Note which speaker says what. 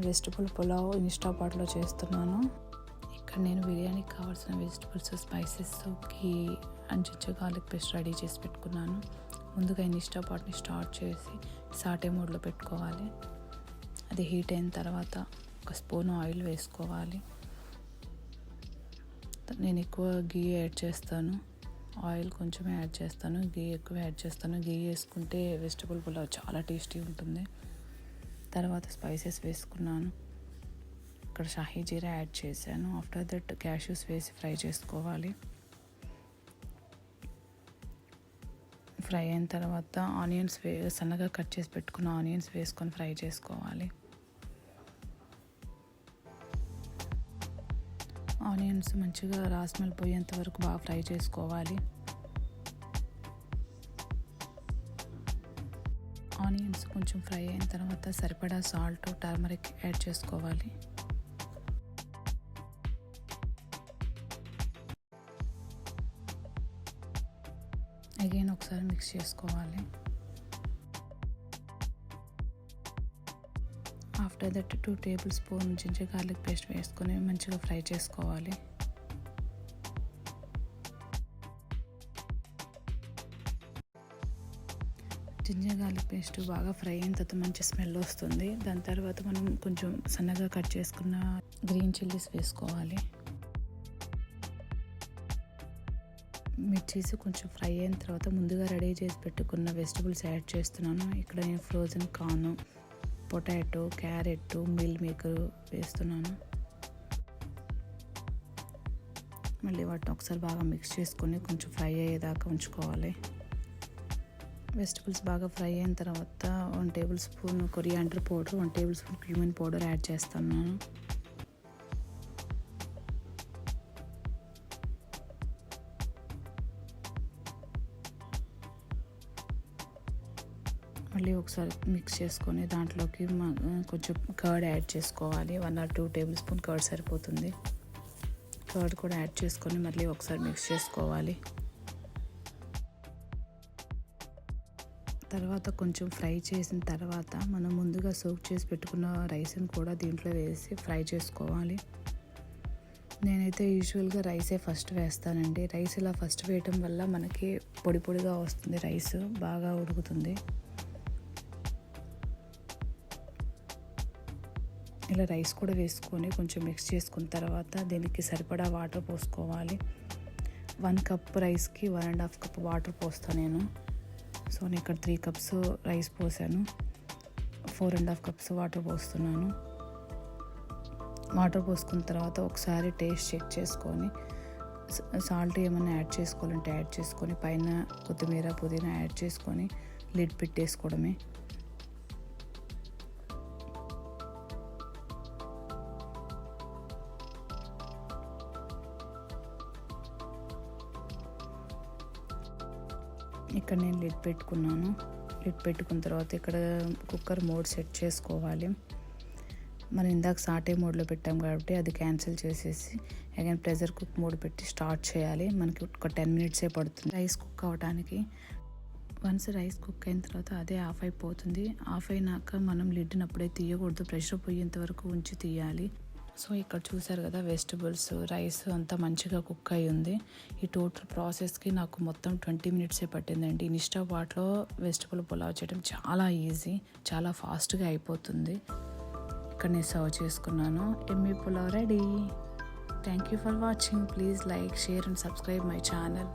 Speaker 1: Vegetable pulao ఇన్స్టాపాట్లో చేస్తున్నాను. ఇక్కడ నేను బిర్యానీకి కావాల్సిన vegetables, spices, ghee and ginger garlic paste ready చేసి పెట్టుకున్నాను. ముందుగా ఇన్స్టాపాట్ని స్టార్ట్ చేసి సాటే మోడ్లో పెట్టుకోవాలి. అది హీట్ అయిన తర్వాత ఒక స్పూన్ ఆయిల్ వేసుకోవాలి. నేను ఎక్కువ ఘీ యాడ్ చేస్తాను, ఆయిల్ కొంచెం యాడ్ చేస్తాను, ఘీ ఎక్కువ యాడ్ చేస్తాను. ఘీ వేసుకుంటే వెజిటబుల్ పులావ్ చాలా టేస్టీ ఉంటుంది. తర్వాత స్పైసెస్ వేసుకున్నాను. ఇక్కడ షాహీ జీరా యాడ్ చేశాను. ఆఫ్టర్ దట్ క్యాష్యూస్ వేసి ఫ్రై చేసుకోవాలి. ఫ్రై అయిన తర్వాత ఆనియన్స్ సన్నగా కట్ చేసి పెట్టుకున్న ఆనియన్స్ వేసుకొని ఫ్రై చేసుకోవాలి. ఆనియన్స్ మంచిగా రాస్మెల్ పోయేంత వరకు బాగా ఫ్రై చేసుకోవాలి. ఆనియన్స్ కొంచెం ఫ్రై అయిన తర్వాత సరిపడా సాల్ట్, టర్మరిక్ యాడ్ చేసుకోవాలి. అగైన్ ఒకసారి మిక్స్ చేసుకోవాలి. After that 2 tablespoon ginger garlic paste వేసుకొని మంచిగా ఫ్రై చేసుకోవాలి. జింజర్ గార్లిక్ పేస్ట్ బాగా ఫ్రై అయిన తర్వాత మంచి స్మెల్ వస్తుంది. దాని తర్వాత మనం కొంచెం సన్నగా కట్ చేసుకున్న గ్రీన్ చిల్లీస్ వేసుకోవాలి. మిర్చీస్ కొంచెం ఫ్రై అయిన తర్వాత ముందుగా రెడీ చేసి పెట్టుకున్న వెజిటబుల్స్ యాడ్ చేస్తున్నాను. ఇక్కడ నేను frozen corn, potato, carrot, meal maker వేస్తున్నాను. మళ్ళీ వాటిని ఒకసారి బాగా మిక్స్ చేసుకొని కొంచెం ఫ్రై అయ్యేదాకా ఉంచుకోవాలి. వెజిటబుల్స్ బాగా ఫ్రై అయిన తర్వాత 1 table spoon coriander powder, 1 table spoon cumin powder add చేస్తాను. మళ్ళీ ఒకసారి మిక్స్ చేసుకొని దాంట్లోకి కొంచెం కర్డ్ యాడ్ చేసుకోవాలి. 1 or 2 టేబుల్ స్పూన్ కర్డ్ సరిపోతుంది. కర్డ్ కూడా యాడ్ చేసుకొని మళ్ళీ ఒకసారి మిక్స్ చేసుకోవాలి. తర్వాత కొంచెం ఫ్రై చేసిన తర్వాత మనం ముందుగా సోక్ చేసి పెట్టుకున్న రైస్ని కూడా దీంట్లో వేసి ఫ్రై చేసుకోవాలి. నేనైతే యూజువల్గా రైసే ఫస్ట్ వేస్తానండి. రైస్ ఇలా ఫస్ట్ వేయటం వల్ల మనకి పొడి పొడిగా వస్తుంది, రైస్ బాగా ఉడుకుతుంది. ఇలా రైస్ కూడా వేసుకొని కొంచెం మిక్స్ చేసుకున్న తర్వాత దీనికి సరిపడా వాటర్ పోసుకోవాలి. 1 కప్ రైస్కి 1.5 కప్ వాటర్ పోస్తాను నేను. సో నేను ఇక్కడ 3 కప్స్ రైస్ పోసాను, 4.5 కప్స్ వాటర్ పోస్తున్నాను. వాటర్ పోసుకున్న తర్వాత ఒకసారి టేస్ట్ చెక్ చేసుకొని సాల్ట్ ఏమైనా యాడ్ చేసుకోవాలంటే యాడ్ చేసుకొని పైన కొత్తిమీర, పుదీనా యాడ్ చేసుకొని లిడ్ పెట్టేసుకోవడమే. ఇక్కడ నేను లిడ్ పెట్టుకున్నాను. లిడ్ పెట్టుకున్న తర్వాత ఇక్కడ కుక్కర్ మోడ్ సెట్ చేసుకోవాలి. మనం ఇందాక సాటే మోడ్లో పెట్టాం కాబట్టి అది క్యాన్సిల్ చేసేసి అగైన్ ప్రెషర్ కుక్ మోడ్ పెట్టి స్టార్ట్ చేయాలి. మనకి ఒక 10 మినిట్సే పడుతుంది రైస్ కుక్ అవ్వడానికి. వన్స్ రైస్ కుక్ అయిన తర్వాత అదే ఆఫ్ అయిపోతుంది. ఆఫ్ అయినాక మనం లిడ్ని అప్పుడే తీయకూడదు, ప్రెషర్ పోయేంత వరకు ఉంచి తీయాలి. సో ఇక్కడ చూసారు కదా, వెజిటబుల్స్, రైస్ అంతా మంచిగా కుక్ అయి ఉంది. ఈ టోటల్ ప్రాసెస్కి నాకు మొత్తం 20 మినిట్సే పట్టిందండి. ఇన్స్టాపాట్లో వెజిటబుల్ పులావ్ చేయడం చాలా ఈజీ, చాలా ఫాస్ట్గా అయిపోతుంది. ఇక్కడ నేను సర్వ్ చేసుకున్నాను. Emmy pulao ready. Thank you for watching. Please like, share and subscribe my channel.